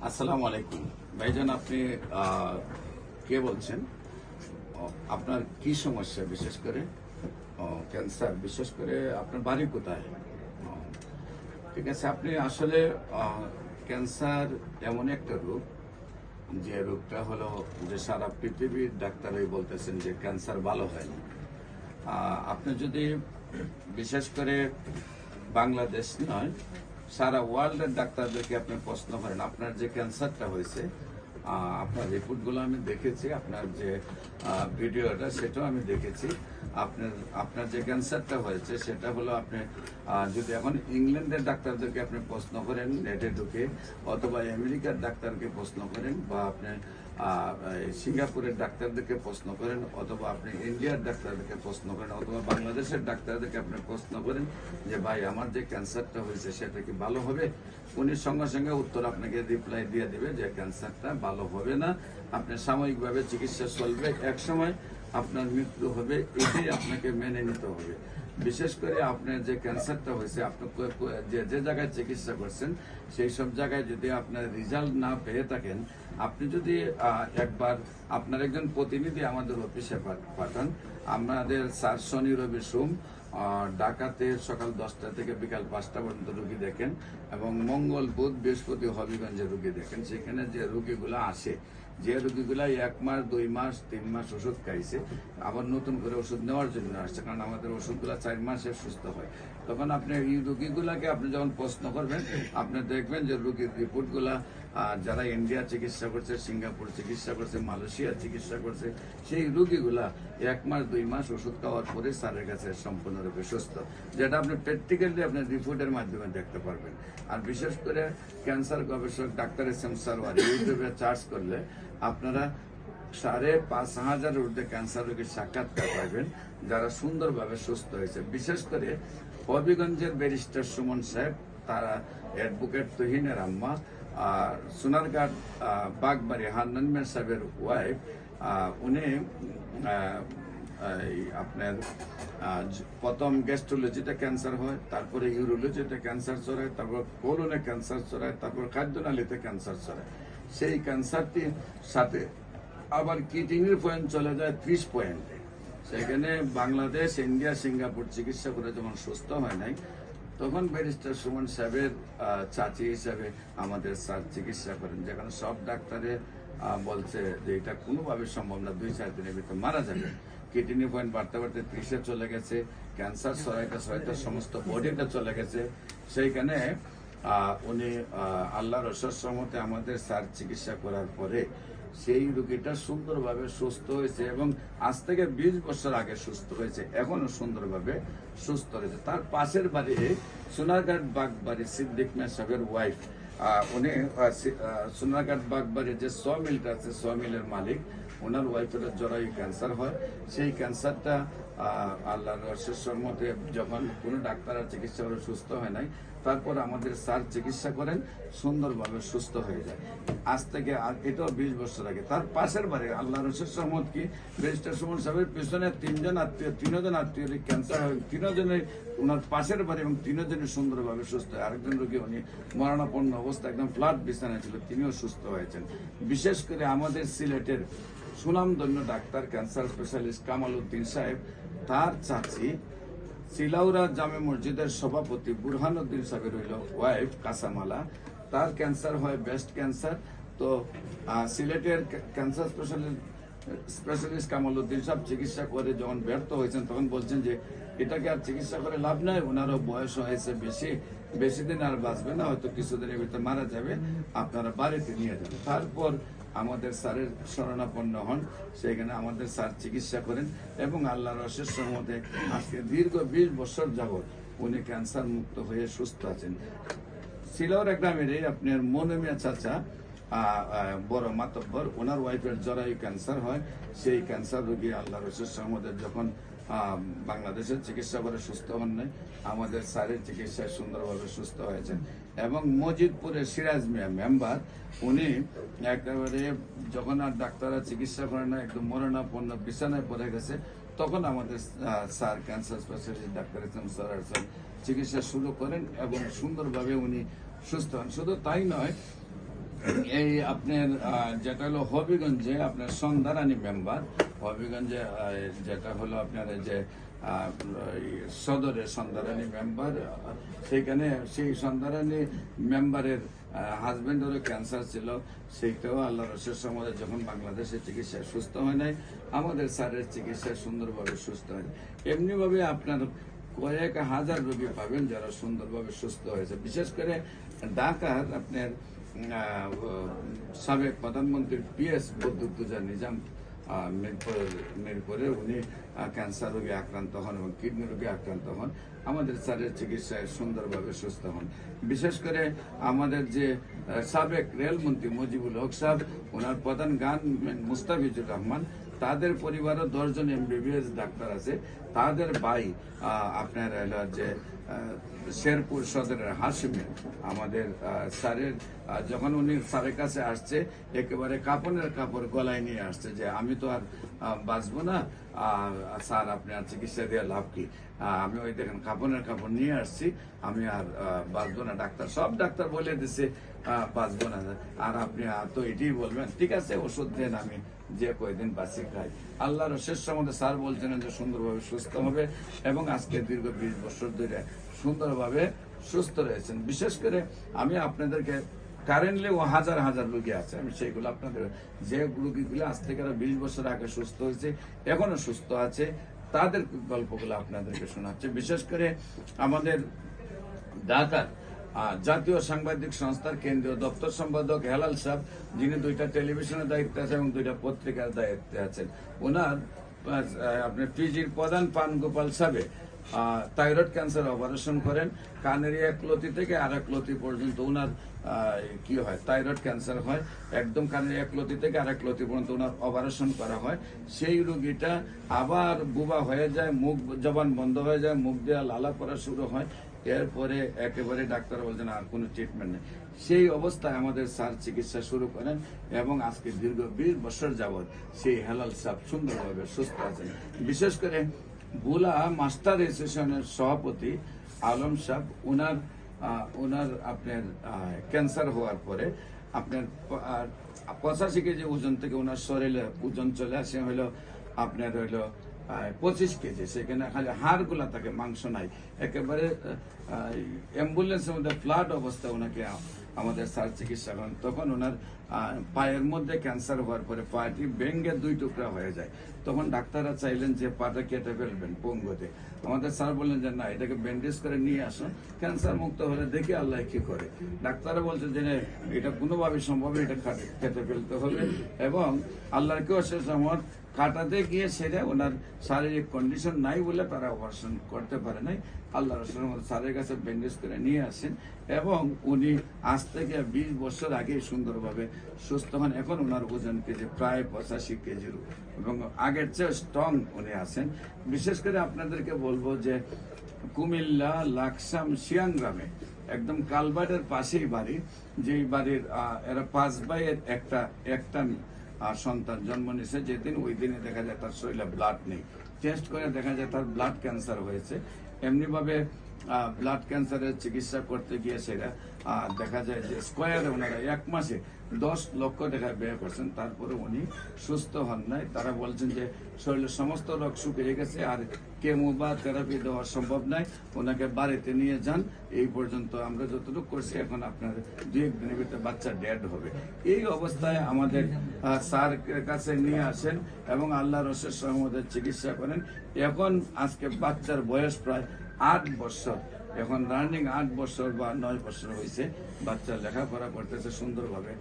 আসসালামু আলাইকুম ভাইজান, আপনি কে বলছেন? আপনার কি সমস্যা? বিশেষ করে ক্যান্সার, বিশেষ করে আপনার বাড়ি কোথায়? ঠিক আছে, আপনি আসলে ক্যান্সার এমন একটা রোগ, যে রোগটা হলো যে সারা পৃথিবীর ডাক্তারই বলতেছেন যে ক্যান্সার ভালো হয় না। আপনি যদি বিশেষ করে বাংলাদেশ নয়, সারা ওয়ার্ল্ডের ডাক্তারদেরকে আপনি প্রশ্ন করেন আপনার যে ক্যান্সারটা হয়েছে, আপনার রিপোর্টগুলো আমি দেখেছি, আপনার যে ভিডিওটা সেটাও আমি দেখেছি। আপনার আপনার যে ক্যান্সারটা হয়েছে সেটা হলো, আপনি যদি এখন ইংল্যান্ডের ডাক্তারদেরকে আপনি প্রশ্ন করেন নেটে ঢুকে, অথবা আমেরিকার ডাক্তারকে প্রশ্ন করেন, বা আপনি সিঙ্গাপুরের ডাক্তারদেরকে প্রশ্ন করেন, অথবা আপনি ইন্ডিয়ার ডাক্তারদেরকে প্রশ্ন করেন, অথবা বাংলাদেশের ডাক্তারদেরকে আপনি প্রশ্ন করেন যে ভাই আমার যে ক্যান্সারটা হয়েছে সেটা কি ভালো হবে, উনি সঙ্গে সঙ্গে উত্তর আপনাকে রিপ্লাই দিয়ে দিবে যে ক্যান্সারটা ভালো হবে না, আপনি সাময়িকভাবে চিকিৎসা চলবে, এক সময় আপনার মৃত্যু হবে, এটাই আপনাকে মেনে নিতে হবে। বিশেষ করে আপনার যে ক্যান্সারটা হয়েছে, আপনি যে জায়গায় চিকিৎসা করছেন সেই সব জায়গায় যদি আপনার রেজাল্ট না পেয়ে থাকেন, আপনি যদি একবার আপনার একজন প্রতিনিধি আমাদের অফিসে পাঠান, আমাদের স্যার শনি রবি সোম ঢাকাতে সকাল 10টা থেকে বিকাল 5টা পর্যন্ত রুগী দেখেন, এবং মঙ্গল বুধ বৃহস্পতি হবিগঞ্জে রুগী দেখেন। সেখানে যে রুগীগুলো আসে, যে রুগীগুলা 1 মাস 2 মাস 3 মাস ওষুধ খাইছে, আবার নতুন করে ওষুধ নেওয়ার জন্য আসছে, কারণ আমাদের ওষুধগুলা 4 মাসে সুস্থ হয়, তখন আপনি এই রুগীগুলাকে আপনি যখন প্রশ্ন করবেন, আপনি দেখবেন যে রুগীর রিপোর্টগুলা যারা ইন্ডিয়া চিকিৎসা করছে, সিঙ্গাপুর চিকিৎসা করছে, মালয়েশিয়া চিকিৎসা করছে, সেই রুগীগুলা 1 মাস 2 মাস ওষুধ খাওয়ার পরে স্যারের কাছে সম্পূর্ণরূপে সুস্থ, যেটা আপনি প্র্যাকটিক্যালি আপনার রিপোর্টের মাধ্যমে দেখতে পারবেন। আর বিশেষ করে ক্যান্সার গবেষক ডাক্তার এস.এম. সারওয়ার ইউটিউবে সার্চ করলে আপনারা 5,500 ঊর্ধ্বে ক্যান্সার রোগীর সাক্ষাৎকার পাবেন, যারা সুন্দরভাবে সুস্থ হয়েছে। বিশেষ করে হবিগঞ্জের ব্যারিস্টার সুমন সাহেব, তারা অ্যাডভোকেট তুহিনের আম্মা, সোনারঘাট বাগবাড়ি হান্নান মিয়া সাহেবের ওয়াইফ, উনি আপনার প্রথম গ্যাস্ট্রোলজিতে ক্যান্সার হয়, তারপরে ইউরোলজিতে ক্যান্সার ছড়ায়, তারপর কোলনে ক্যান্সার ছড়ায়, তারপর খাদ্যনালীতে ক্যান্সার ছড়ায়। সেই ক্যান্সারটির সাথে আবার কিডনির পয়েন্ট চলে যায় 30 পয়েন্টে। সেখানে বাংলাদেশ, ইন্ডিয়া, সিঙ্গাপুর চিকিৎসা করে যখন সুস্থ হয় নাই, তখন ব্যারিস্টার সুমন সাহেবের চাচি হিসাবে আমাদের স্যার চিকিৎসা করেন, যেখানে সব ডাক্তারে বলছে যে এটা কোনোভাবে সম্ভব না, 2-4 দিনের ভিতরে মারা যাবে। কিডনি পয়েন্ট বাড়তে বাড়তে 30-এ চলে গেছে, ক্যান্সার ছড়াইতে সমস্ত বডিটা চলে গেছে। সেইখানে উনি আল্লাহর অশেষ রহমতে আমাদের স্যার চিকিৎসা করার পরে সেই রোগীটা সুন্দরভাবে সুস্থ হয়েছে, এবং আজ থেকে 20 বছর আগে সুস্থ হয়েছে, এখনো সুন্দরভাবে সুস্থ হয়েছে। তার পাশের বাড়ি সোনারঘাট বাগবাড়ি সিদ্দিক মিয়া সাহেবের ওয়াইফ, উনি সোনারঘাট বাগবাড়ির যে মিলটা আছে, মিলের মালিক, ওনার ওয়াইফের জরায়ু ক্যান্সার হয়। সেই ক্যান্সারটা আল্লাহর অশেষ রহমতে যখন কোনো ডাক্তার আর চিকিৎসা করে সুস্থ হয় নাই, তারপর আমাদের স্যার চিকিৎসা করেন, সুন্দরভাবে সুস্থ হয়ে যায়। আজ থেকে এটাও 20 বছর আগে। তার পাশের বাড়ি আল্লাহর অশেষ রহমত কি, ব্যারিস্টার সুমন সাহেবের পিছনে 3জন আত্মীয় ক্যান্সার হয়, 3জনের ওনার পাশের বাড়ি, এবং 3জনই সুন্দরভাবে সুস্থ হয়। আরেকজন রোগী, উনি মরণাপন্ন অবস্থা, একদম ফ্ল্যাট বিছানায় ছিল, তিনিও সুস্থ হয়েছেন। বিশেষ করে আমাদের সিলেটের সুনামধন্য doctor cancer specialist Kamal Uddin সাহেব, তার চাচি সিলাউরা জামে মসজিদের সভাপতি বুরহানুদ্দিন সাহেবের হইল ওয়াইফ কাসামালা, তার ক্যান্সার হয় ব্রেস্ট ক্যান্সার। তো সিলেটের ক্যান্সার স্পেশালিস্ট কামাল উদ্দিন সাহেব চিকিৎসা করে যখন ব্যর্থ হয়েছেন, তখন বলছেন যে এটাকে আর চিকিৎসা করে লাভ নাই, ওনারও বয়স হয়েছে বেশি দিন আর বাঁচবে না, হয়তো কিছুদিনের ভিতরে মারা যাবে, আপনারা বাড়িতে নিয়ে যাবেন। তারপর আমাদের স্যারের শরণাপন্ন হন, সেখানে আমাদের স্যার চিকিৎসা করেন, এবং আল্লাহর অশেষ রহমতে আজকে দীর্ঘ 20 বছর যাবৎ উনি ক্যান্সার মুক্ত হয়ে সুস্থ আছেন। সিলাউরা গ্রামের আপনার মনমিয়া চাচা, বড় মাতব্বর, ওনার ওয়াইফের জরায়ু ক্যান্সার হয়। সেই ক্যান্সার রোগী আল্লাহর অশেষ রহমতে যখন বাংলাদেশের চিকিৎসা করে সুস্থ হন নাই, আমাদের স্যারের চিকিৎসায় সুন্দরভাবে সুস্থ হয়েছেন। এবং মজিদপুরের সিরাজ মিয়া মেম্বার, উনি একেবারে যখন আর ডাক্তাররা চিকিৎসা করে না, একদম মরণাপন্ন বিছানায় পড়ে গেছে, তখন আমাদের sir cancer specialist doctor SM. Sarwar চিকিৎসা শুরু করেন, এবং সুন্দরভাবে উনি সুস্থ হন। শুধু তাই নয়, এই আপনার যেটা হলো হবিগঞ্জে আপনার সন্ধ্যারানী মেম্বার, হবিগঞ্জে যেটা হলো আপনার এই যে এই সদরের সন্ধ্যারানী মেম্বার, সেইখানে সেই সন্ধ্যারানী মেম্বারের হাজবেন্ডেরও ক্যান্সার ছিল, সেইটাও আল্লাহ রসের সমাজে যখন বাংলাদেশে চিকিৎসায় সুস্থ হয় নাই, আমাদের স্যারের চিকিৎসায় সুন্দরভাবে সুস্থ হয়। এমনিভাবে আপনার কয়েক হাজার রোগী পাবেন যারা সুন্দরভাবে সুস্থ হয়েছে। বিশেষ করে ঢাকার আপনার সাবেক প্রধানমন্ত্রী PS বদরুদ্দোজা নিজাম মিরপুরে উনি ক্যান্সার রোগে আক্রান্ত হন এবং কিডনি রোগে আক্রান্ত হন, আমাদের স্যারের চিকিৎসায় সুন্দরভাবে সুস্থ হন। বিশেষ করে আমাদের যে সাবেক রেলমন্ত্রী মুজিবুল হক সাহেব, ওনার প্রধান গান মুস্তাফিজুর রহমান, তাদের পরিবারও 10 জন MBBS ডাক্তার আছে। তাদের ভাই আপনার যে শেরপুর সদরের হাসিমে আমাদের স্যারের, যখন উনি স্যারের কাছে আসছে একেবারে কাপড়ের কাপড় গলায় নিয়ে আসছে যে আমি তো আর বাঁচবো না, স্যার আপনি আর চিকিৎসা দিয়ে লাভ কি, আমি ওই দেখেন কাপড়ের কাপড় নিয়ে আসছি, আমি আর বাঁচবো না। ডাক্তার সব ডাক্তার বলে দিছে বাঁচবো না, আর আপনি তো এটাই বলবেন, ঠিক আছে ওষুধ দেন, আমি যে কয়েকদিন বাঁচি খাই। আল্লাহর শেষ সম্বন্ধে স্যার বলছেন যে সুন্দরভাবে সুস্থ হবে এবং আজকে দীর্ঘ 20 বছর ধরে সুন্দরভাবে সুস্থ রয়েছেন। বিশেষ করে আমি আপনাদেরকে কারেন্টলি হাজার হাজার রোগী আছে, আমি সেইগুলো আপনাদের যে রোগীগুলো আজ থেকে 20 বছর আগে সুস্থ হয়েছে এখনো সুস্থ আছে তাদের গল্পগুলো আপনাদেরকে শোনাচ্ছে। বিশেষ করে আমাদের ঢাকার জাতীয় সাংবাদিক সংস্থার কেন্দ্রীয় দপ্তর সম্পাদক হেলাল সাহেব, যিনি 2টা টেলিভিশনের দায়িত্বে আছেন এবং 2টা পত্রিকার দায়িত্বে আছেন, ওনার আপনার পিজির প্রধান পান গোপাল সাহেব থাইরয়েড ক্যান্সার অপারেশন করেন। কানের এক লতি থেকে আর এক লতি পর্যন্ত ওনার কি হয়, থাইরয়েড ক্যান্সার হয়, একদম কানের এক লতি থেকে আর এক লতি পর্যন্ত ওনার অপারেশন করা হয়। সেই রোগীটা আবার বুবা হয়ে যায়, মুখ জবান বন্ধ হয়ে যায়, মুখ দেওয়া লালা করা শুরু হয়, এরপরে একেবারে ডাক্তার বলছেন আর কোনো ট্রিটমেন্ট নেই। সেই অবস্থায় আমাদের স্যার চিকিৎসা শুরু করেন এবং আজকে দীর্ঘ 20 বছর যাবৎ সেই হেলাল সাহেব সুন্দরভাবে সুস্থ আছেন। বিশেষ করে বুলা মাস্টার অ্যাসোসিয়েশনের সভাপতি আলম সাহেব, ওনার আপনার ক্যান্সার হওয়ার পরে আপনার 85 কেজি ওজন থেকে ওনার শরীরে ওজন চলে আসে হলো আপনার হইলো 25 কেজি। সেখানে খালি হাড় গুলা থাকে, মাংস নাই, একেবারে অ্যাম্বুলেন্সের মধ্যে ফ্লাড অবস্থায় ওনাকে আমাদের স্যার চিকিৎসা করেন। তখন ওনার পায়ের মধ্যে ক্যান্সার হওয়ার পরে পাটি ভেঙে 2 টুকরা হয়ে যায়। তখন ডাক্তাররা চাইলেন যে পাটা কেটে ফেলবেন পঙ্গুতে। আমাদের স্যার বললেন যে না, এটাকে ব্যান্ডেজ করে নিয়ে আসুন, ক্যান্সার মুক্ত হলে দেখি আল্লাহ কি করে। ডাক্তাররা বলছেন যে এটা কোনোভাবে সম্ভব, এটা কেটে ফেলতে হবে এবং আল্লাহর কেউ শেষ আমার কাটাতে গিয়ে সেটা ওনার শারীরিক কন্ডিশন নাই বলে তারা অপারেশন করতে পারে নাই। আল্লাহ রসুলের মতো স্যারের কাছে ব্যান্ডেজ করে নিয়ে আসেন এবং উনি আজ থেকে 20 বছর আগে সুন্দরভাবে সুস্থ হন। এখন ওনার ওজন কেজি প্রায় 85 কেজির এবং আগের চেয়ে স্ট্রং উনি আছেন। বিশেষ করে আপনাদেরকে বলবো যে কুমিল্লা লাকসাম শিয়াং গ্রামে একদম কালবাটের পাশেই বাড়ি, যেই বাড়ির এরা 5 ভাইয়ের একটা সন্তান জন্ম নিয়েছে। যেদিন ওই দিনে দেখা যায় তার শরীরে ব্লাড নেই, টেস্ট করে দেখা যায় তার ব্লাড ক্যান্সার হয়েছে। এমনিভাবে ব্লাড ক্যান্সারের চিকিৎসা করতে গিয়ে সেটা দেখা যায় যে স্কোয়ারে ওনারা 1 মাসে 10 লক্ষ টাকা ব্যয় করছেন, তারপরে উনি সুস্থ হন নাই। তারা বলছেন যে শরীরের সমস্ত রোগ শুকিয়ে গেছে, আর কেমো বা থেরাপি দেওয়া সম্ভব নয়, ওনাকে বাড়িতে নিয়ে যান। এই পর্যন্ত আমরা যতটুকু করছি, এখন আপনার 2-1 দিনের ভিতরে বাচ্চা ডেড হবে। এই অবস্থায় আমাদের স্যার কাছে নিয়ে আসেন এবং আল্লাহ রসের সহমদের চিকিৎসা করেন। এখন আজকে বাচ্চার বয়স প্রায় 8 বছর, এখন রানিং 8 বছর বা 9 বছর হয়েছে। বাচ্চা লেখাপড়া করতেছে, সুন্দরভাবে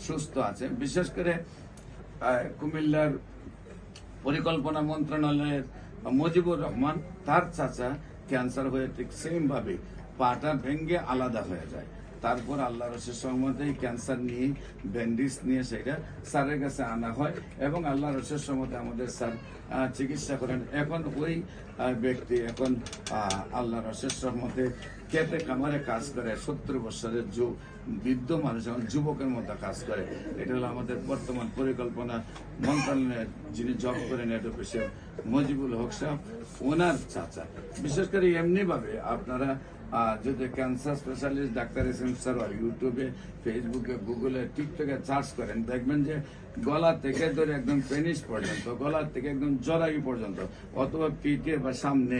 সুস্থ আছে। বিশেষ করে কুমিল্লার পরিকল্পনা মন্ত্রণালয়ের মুজিবুর রহমান, তার চাচা ক্যান্সার হয়ে ঠিক সেম ভাবে পাটা ভেঙে আলাদা হয়ে যায়। তারপর আল্লাহ রসের সহমতে ক্যান্সার নিয়ে ব্যান্ডেজ নিয়ে সেটা স্যারের কাছে আনা হয় এবং আল্লাহ রসের সহমতে আমাদের স্যার চিকিৎসা করেন। এখন ওই ব্যক্তি এখন আল্লাহ রসের সহমতে খেতে খামারে কাজ করে, 70 বছরের বৃদ্ধ মানুষ এবং যুবকের মতো কাজ করে। এটা হলো আমাদের বর্তমান পরিকল্পনা মন্ত্রণালয়ের যিনি জব করেন অ্যাডভোকেট মজিবুল হক সাহেব, ওনার চাচা। বিশেষ করে এমনি ভাবে আপনারা যদি cancer specialist doctor SM Sarwar ইউটিউবে, ফেসবুকে, গুগলে, টিকটকে সার্চ করেন, দেখবেন যে গলা থেকে ধরে একদম পেনিস পর্যন্ত, গলা থেকে একদম জরায়ু পর্যন্ত, অথবা পিঠে বা সামনে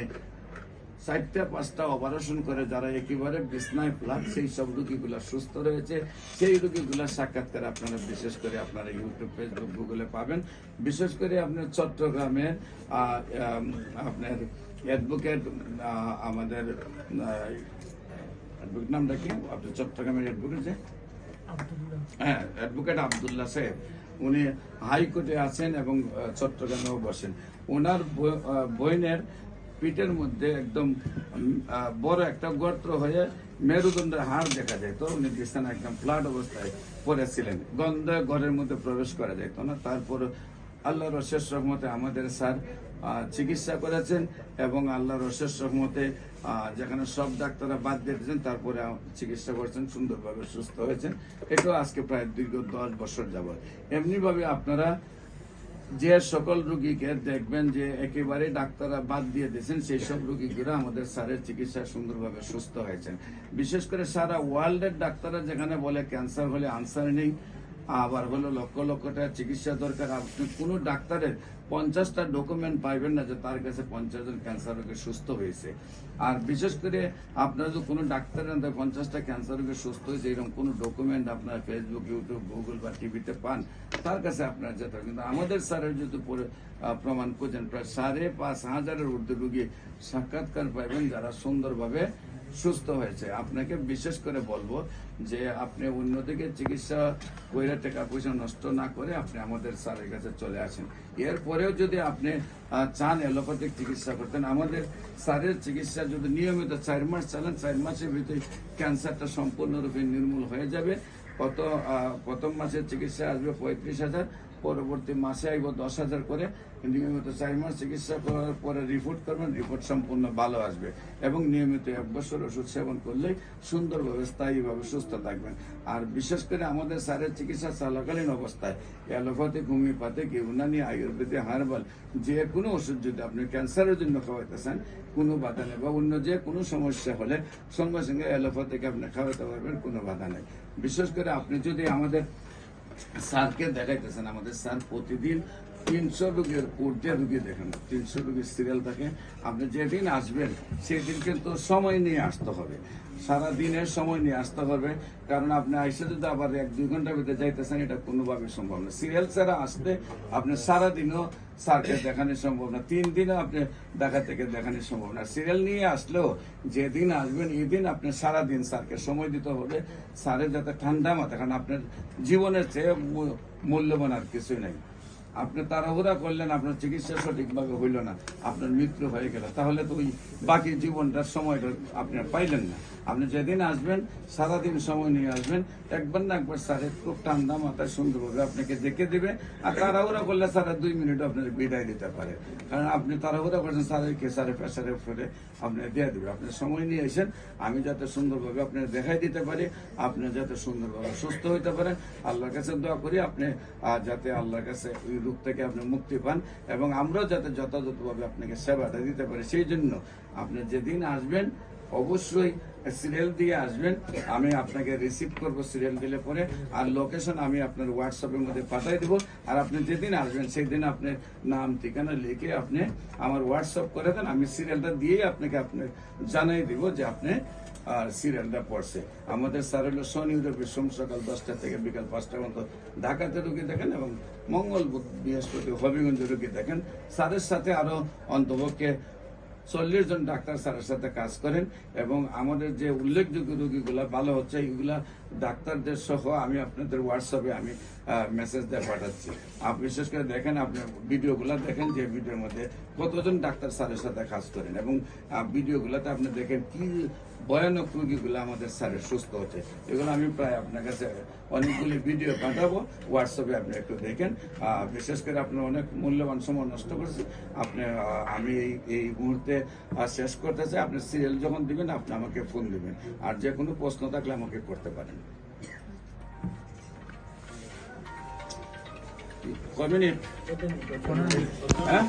4টা-5টা অপারেশন করে যারা একেবারে বিছনায় ফ্ল্যাট, সেই সব রোগীগুলা সুস্থ রয়েছে। সেই রোগীগুলা সাক্ষাৎকার আপনারা বিশেষ করে আপনারা ইউটিউব, ফেসবুক, গুগলে পাবেন। বিশেষ করে আপনার চট্টগ্রামে আপনার অ্যাডভোকেট, আমাদের নামটা কি আপনার চট্টগ্রামের অ্যাডভোকেট যে হ্যাঁ অ্যাডভোকেট আব্দুল্লাহ সাহেব, উনি হাইকোর্টে আছেন এবং চট্টগ্রামেও বসেন। ওনার বোনের পিঠের মধ্যে একদম বড় একটা গর্ত হয়ে মেরুদণ্ডের হাড় দেখা যায়, তো উনি বিছানা একদম ফ্ল্যাট অবস্থায় পড়েছিলেন, গন্ধে ঘরের মধ্যে প্রবেশ করা যেত না। তারপর আল্লাহর অশেষ রহমতে আমাদের স্যার চিকিৎসা করেছেন এবং আল্লাহর অশেষ রহমতে যেখানে সব ডাক্তাররা বাদ দিয়েছেন, তারপরে চিকিৎসা করেছেন, সুন্দরভাবে সুস্থ হয়েছেন। এটাও আজকে প্রায় দীর্ঘ 10 বছর যাবত। এমনিভাবে আপনারা যে সকল রোগীকে দেখবেন যে একেবারে ডাক্তাররা বাদ দিয়ে দিয়েছেন, সেই সব রোগীগুলো আমাদের স্যারের চিকিৎসা সুন্দরভাবে সুস্থ হয়েছেন। বিশেষ করে সারা ওয়ার্ল্ডের ডাক্তাররা যেখানে বলে ক্যান্সার হলে আনসার নেই, আবার হলো লক্ষ লক্ষ টাকা চিকিৎসা দরকার, আপনি কোনো ডাক্তারের 50টা ডকুমেন্ট পাইবেন না যে তার কাছে 50 জন ক্যান্সার রোগী সুস্থ হয়েছে। আর বিশেষ করে আপনারা যদি কোনো ডাক্তারের 50টা ক্যান্সার রোগী সুস্থ হয়েছে এরকম কোনো ডকুমেন্ট আপনার ফেসবুক, ইউটিউব, গুগল বা টিভিতে পান, তার কাছে আপনার যেতে হবে। কিন্তু আমাদের স্যারের যদি প্রমাণ করছেন, প্রায় 5,500-এর ঊর্ধ্বে রোগী সাক্ষাৎকার পাইবেন যারা সুন্দরভাবে সুস্থ হয়েছে। আপনাকে বিশেষ করে বলবো যে আপনি অন্যদিকে চিকিৎসা করে টাকা পয়সা নষ্ট না করে আপনি আমাদের স্যারের কাছে চলে আসেন। এরপরেও যদি আপনি চান অ্যালোপ্যাথিক চিকিৎসা করতেন, আমাদের স্যারের চিকিৎসা যদি নিয়মিত 4 মাস চালান, 4 মাসের ভিতরে ক্যান্সারটা সম্পূর্ণরূপে নির্মূল হয়ে যাবে। প্রথম মাসের চিকিৎসা আসবে 35,000, পরবর্তী মাসে আসবো 10,000 করে। নিয়মিত 4 মাস চিকিৎসা করার পরে রিপোর্ট করবেন, রিপোর্ট সম্পূর্ণ ভালো আসবে এবং নিয়মিত 1 বছর ওষুধ সেবন করলেই সুন্দরভাবে স্থায়ীভাবে সুস্থ থাকবেন। আর বিশেষ করে আমাদের স্যারের চিকিৎসা চলাকালীন অবস্থায় allopathic, homeopathic, Unani, Ayurvedic, herbal যে কোনো ওষুধ যদি আপনি ক্যান্সারের জন্য খাওয়াইতে চান কোনো বাধা নেই, বা অন্য যে কোনো সমস্যা হলে সঙ্গে সঙ্গে অ্যালোপ্যাথিক আপনি খাওয়াতে পারবেন, কোনো বাধা নেই। বিশেষ করে আপনি যদি আমাদের স্যারকে দেখাইতেছেন, আমাদের স্যার প্রতিদিন 300 রোগীর ঊর্ধ্বে রোগী দেখেন, 300 রোগীর সিরিয়াল থাকে। আপনি যেদিন আসবেন সেদিন কিন্তু সময় নিয়ে আসতে হবে, সারা দিনের সময় নিয়ে আসতে হবে, কারণ আপনি আইসে যদি আবার 1-2 ঘন্টার ভিতরে যাইতেছেন এটা কোনোভাবে সম্ভব না। সিরিয়াল ছাড়া আসতে আপনি সারাদিনও স্যারকে দেখানো সম্ভব না, 3 দিনও আপনি দেখা থেকে দেখানো সম্ভব না। সিরিয়াল নিয়ে আসলেও যেদিন আসবেন এদিন আপনি সারাদিন স্যারকে সময় দিতে হবে, স্যারের যাতে ঠান্ডা মাথা, কারণ আপনার জীবনের চেয়ে মূল্যবান আর কিছুই নাই। আপনি তাড়াহুড়া করলেন, আপনার চিকিৎসা সঠিকভাবে হইল না, আপনার মৃত্যু হয়ে গেল, তাহলে তো ওই বাকি জীবনটার সময়টা আপনি পাইলেন না। আপনি যেদিন আসবেন সারাদিন সময় নিয়ে আসবেন, একবার না একবার স্যারের খুব ঠান্ডা মাথায় সুন্দরভাবে আপনাকে দেখে দিবে। আর তাড়াহুড়া করলে স্যারের 2 মিনিট আপনার বিদায় দিতে পারে, কারণ আপনি তাড়াহুড়া করছেন স্যারেরকে, স্যারের প্রেসারের ফলে আপনি দিয়ে দেবে। আপনি সময় নিয়ে এসেন, আমি যাতে সুন্দরভাবে আপনার দেখাই দিতে পারি, আপনি যাতে সুন্দরভাবে সুস্থ হইতে পারেন। আল্লাহর কাছে দোয়া করি আপনি যাতে আল্লাহর কাছে ওই রোগ থেকে আপনি মুক্তি পান এবং আমরাও যাতে যথাযথভাবে আপনাকে সেবাটা দিতে পারি। সেই জন্য আপনি যেদিন আসবেন অবশ্যই সিরিয়াল দিয়ে আসবেন, আমি আপনাকে রিসিভ করব সিরিয়াল দিলে পরে, আর লোকেশন আমি আপনার হোয়াটসঅ্যাপের মধ্যে পাঠিয়ে দেবো। আর আপনি যেদিন আসবেন সেই দিন আপনার নাম ঠিকানা লিখে আপনি আমার হোয়াটসঅ্যাপ করে দেন, আমি সিরিয়ালটা দিয়েই আপনাকে জানাই দিব যে আপনি সিরিয়ালটা পড়ছে। আমাদের স্যার হলো শনি রবি সোম সকাল 10টা থেকে বিকাল 5টা পর্যন্ত ঢাকাতে রোগী দেখেন এবং মঙ্গল বুধ বৃহস্পতি হবিগঞ্জে রোগী দেখেন। স্যারের সাথে আরো অন্তপক্ষে 40 জন ডাক্তার স্যারের সাথে কাজ করেন এবং আমাদের যে উল্লেখযোগ্য রোগীগুলা ভালো হচ্ছে এইগুলা ডাক্তারদের সহ আমি আপনাদের হোয়াটসঅ্যাপে আমি মেসেজ দিয়ে পাঠাচ্ছি। বিশেষ করে দেখেন, আপনি ভিডিওগুলা দেখেন যে ভিডিওর মধ্যে কতজন ডাক্তার স্যারের সাথে কাজ করেন এবং ভিডিওগুলাতে আপনি দেখেন কি ভয়ানক রোগীগুলো আমাদের স্যারের সুস্থ হচ্ছে। এগুলো আমি প্রায় আপনার কাছে অনেকগুলি ভিডিও পাঠাবো, হোয়াটসঅ্যাপে আপনি একটু দেখেন। বিশেষ করে আপনার অনেক মূল্যবান সময় নষ্ট করেছি আপনি। আমি এই মুহূর্তে শেষ করতে চাই। আপনি সিরিয়াল যখন দিবেন আপনি আমাকে ফোন দিবেন, আর যে কোনো প্রশ্ন থাকলে আমাকে করতে পারেন। কয় মিনিট? হ্যাঁ।